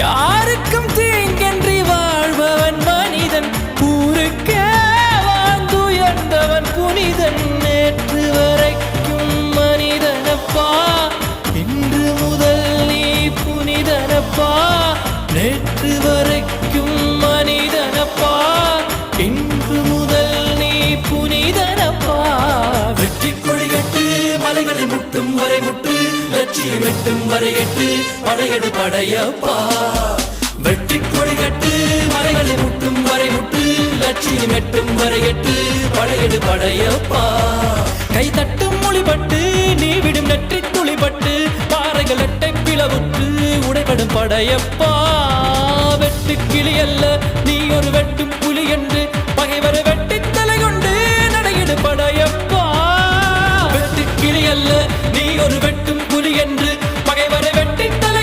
யாருக்கும் தீங்கன்றி வாழ்பவன் மனிதன், ஊருக்கே வாழ்ந்துயர்ந்தவன் புனிதன். நேற்று வரைக்கும் மனிதனப்பா, இன்று முதல் நீ புனிதனப்பா. நேற்று வரைக்கும் மனிதனப்பா, இன்று முதல் நீ புனிதனப்பா. வெற்றி கொடிகட்டு மலைகளை முட்டும் வரை முட்டு, லட்சியம் எட்டும் வரை எட்டு, படையெடு படையப்பா. வெற்றி கொடிகட்டு மலைகளை முட்டும் வரை முட்டு, லட்சியம் எட்டும் வரை எட்டு, படையெடு படையப்பா. கை தட்டும் மொழிபட்டு நீ விடும் நெற்றி துளிபட்டு, பாறைகள் எட்டை பிளவுற்று உடைபடும் படையப்பா. வெட்டு கிளி அல்ல நீ ஒரு வெட்டும் புலி என்று, பகைவரை வெட்டி தலை கொண்டு நடையிடு படையப்பா. வெட்டு கிளி அல்ல நீ ஒரு வெட்டும் புலி என்று,